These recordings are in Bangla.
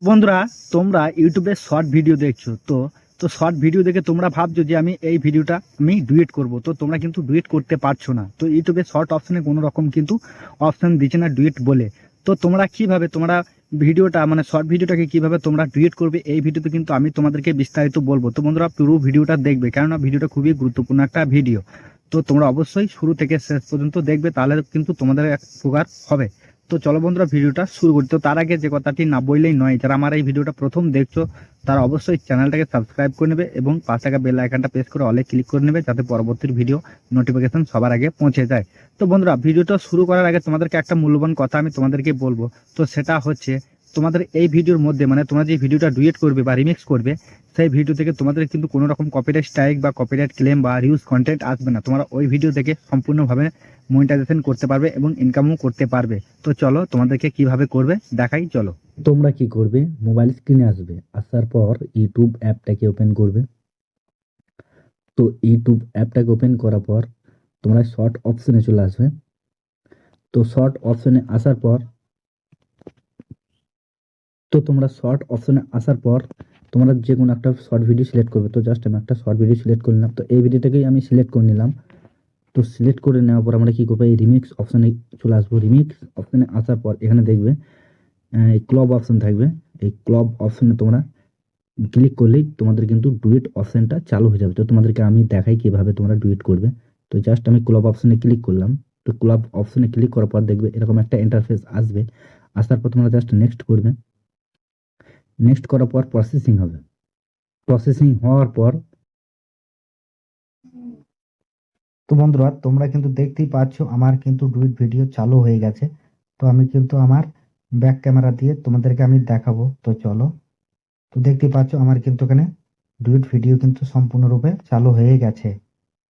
বন্ধুরা, তোমরা ইউটিউবে শর্ট ভিডিও দেখছো। তো তো শর্ট ভিডিও দেখে তোমরা ভাবছো যে আমি এই ভিডিওটা আমি ডুয়েট করব। তো তোমরা কিন্তু ডুয়েট করতে পারছো না। তো ইউটিউবে শর্ট অপশনে কোনো রকম কিন্তু অপশন দিচ্ছে না ডুয়েট বলে। তো তোমরা কিভাবে তোমরা ভিডিওটা মানে শর্ট ভিডিওটাকে কিভাবে তোমরা ডুয়েট করবে এই ভিডিওতে কিন্তু আমি তোমাদেরকে বিস্তারিত বলবো। তো বন্ধুরা, পুরো ভিডিওটা দেখবে, কেননা ভিডিওটা খুবই গুরুত্বপূর্ণ একটা ভিডিও। তো তোমরা অবশ্যই শুরু থেকে শেষ পর্যন্ত দেখবে, তাহলে কিন্তু তোমাদের এক উপকার হবে। তো চলো বন্ধুরা, ভিডিওটা শুরু করি। তো তার আগে যে কথাটি না বললেই নয়, যারা আমার এই ভিডিওটা প্রথম দেখছো তারা অবশ্যই চ্যানেলটাকে সাবস্ক্রাইব করে নেবে এবং পাশে থাকা বেল আইকনটা প্রেস করে অলে ক্লিক করে নেবে, যাতে পরবর্তী ভিডিও নোটিফিকেশন সবার আগে পৌঁছে যায়। তো বন্ধুরা, ভিডিওটা শুরু করার আগে তোমাদেরকে একটা মূল্যবান কথা আমি তোমাদেরকে বলবো। তো সেটা হচ্ছে, তোমাদের এই ভিডিওর মধ্যে মানে তোমরা যে ভিডিওটা ডুয়েট করবে বা রিমিক্স করবে, সেই ভিডিও থেকে তোমাদের কিন্তু কোনো রকম কপিরাইট স্ট্রাইক বা কপিরাইট ক্লেম বা রিউজ কন্টেন্ট আসবে না। তোমরা ওই ভিডিও থেকে সম্পূর্ণভাবে মনিটাইজেশন করতে পারবে এবং ইনকামও করতে পারবে। তো চলো তোমাদেরকে কিভাবে করবে দেখাই, চলো। তোমরা কি করবে, মোবাইল স্ক্রিনে আসবে, আসার পর ইউটিউব অ্যাপটাকে ওপেন করবে। তো ইউটিউব অ্যাপটাকে ওপেন করার পর তোমরা শর্ট অপশনে চলে আসবে। তো শর্ট অপশনে আসার পর তোমরা যে কোনো একটা শর্ট ভিডিও সিলেক্ট করবে। তো জাস্ট আমি একটা শর্ট ভিডিও সিলেক্ট করে নিলাম। তো এই ভিডিওটাকেই আমি সিলেক্ট করে নিলাম। তো সিলেক্ট করে নেওয়ার পর আমরা কি করবো, এই রিমিক্স অপশনে চলে আসবো। রিমিক্স অপশনে আসার পর এখানে দেখবে এই ক্লব অপশন থাকবে। এই ক্লব অপশনে তোমরা ক্লিক করলেই তোমাদের কিন্তু ডুয়েট অপশনটা চালু হয়ে যাবে। তো তোমাদেরকে আমি দেখাই কিভাবে তোমরা ডুয়েট করবে। তো জাস্ট আমি ক্লব অপশনে ক্লিক করলাম। তো ক্লব অপশনে ক্লিক করার পর দেখবে এরকম একটা ইন্টারফেস আসবে। আসার পর তোমরা জাস্ট নেক্সট করবে। নেক্সট করার পর প্রসেসিং হবে। প্রসেসিং হওয়ার পর তো বন্ধুরা, তোমরা কিন্তু দেখতেই পাচ্ছ আমার কিন্তু ডুয়েট ভিডিও চালু হয়ে গেছে। তো আমি কিন্তু আমার ব্যাক ক্যামেরা দিয়ে তোমাদেরকে আমি দেখাবো। তো চলো, তো দেখতেই পাচ্ছ আমার কিন্তু এখানে ডুয়েট ভিডিও কিন্তু সম্পূর্ণরূপে চালু হয়ে গেছে।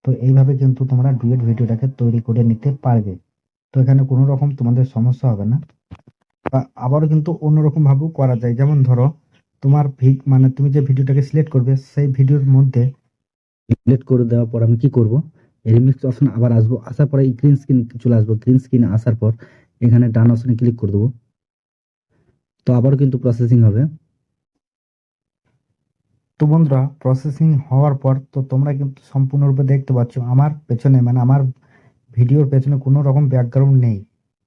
তো এইভাবে কিন্তু তোমরা ডুয়েট ভিডিওটাকে তৈরি করে নিতে পারবে। তো এখানে কোনো রকম তোমাদের সমস্যা হবে না। বা আবারও কিন্তু অন্যরকম ভাবেও করা যায়। যেমন ধরো, তোমার মানে তুমি যে ভিডিওটাকে সিলেক্ট করবে, সেই ভিডিওর মধ্যে সিলেক্ট করে দেওয়ার পর আমি কি করব, রিমিক্স অপশন আবার আসবো। আসার পরে এই গ্রিন স্ক্রিন চলে আসবো। গ্রিন স্ক্রিনে আসার পর এখানে ডান অপশনে ক্লিক করে দেবো। তো আবারও কিন্তু প্রসেসিং হবে। তো বন্ধুরা, প্রসেসিং হওয়ার পর তো তোমরা কিন্তু সম্পূর্ণরূপে দেখতে পাচ্ছ আমার পেছনে মানে আমার ভিডিওর পেছনে কোনো রকম ব্যাকগ্রাউন্ড নেই।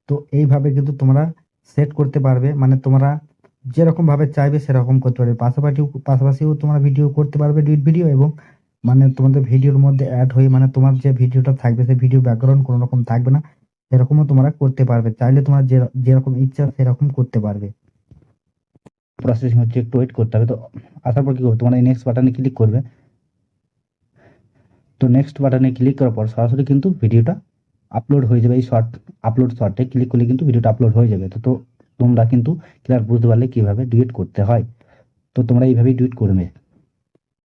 তো এইভাবে কিন্তু তোমরা সেট করতে পারবে, মানে তোমরা যেরকম ভাবে চাইবে সেরকম করতে পারবে। পাশাপাশিও তোমরা ভিডিও করতে পারবে, ডুইট ভিডিও, এবং মানে তোমাদের ভিডিওর মধ্যে অ্যাড হয়ে মানে তোমার যে ভিডিওটা থাকবে সেই ভিডিও ব্যাকগ্রাউন্ড কোনো রকম থাকবে না, এরকমও তোমরা করতে পারবে। চাইলে তোমরা যেরকম ইচ্ছা সেরকম করতে পারবে। প্রসেসিং হচ্ছে, একটু ওয়েট করতে হবে। তো আসার পর কি করবে, তোমরা এই নেক্সট বাটনে ক্লিক করবে। তো নেক্সট বাটনে ক্লিক করার পর সরাসরি কিন্তু ভিডিওটা আপলোড হয়ে যাবে। এই আপলোড শর্টে ক্লিক করলে কিন্তু ভিডিওটা আপলোড হয়ে যাবে। তো তোমরা কিন্তু ক্লিয়ার বুঝতে পারলে কিভাবে ডুয়েট করতে হয়। তো তোমরা এইভাবেই ডুয়েট করবে।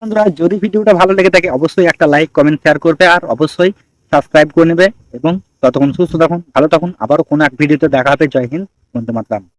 বন্ধুরা, যদি ভিডিওটা ভালো লেগে থাকে অবশ্যই একটা লাইক কমেন্ট শেয়ার করবে, আর অবশ্যই সাবস্ক্রাইব করে নেবে। এবং ততক্ষণ সুস্থ থাকুন, ভালো থাকুন। আবারও কোনো এক ভিডিওতে দেখা হবে। জয় হিন্দ, বন্দে মাতরম।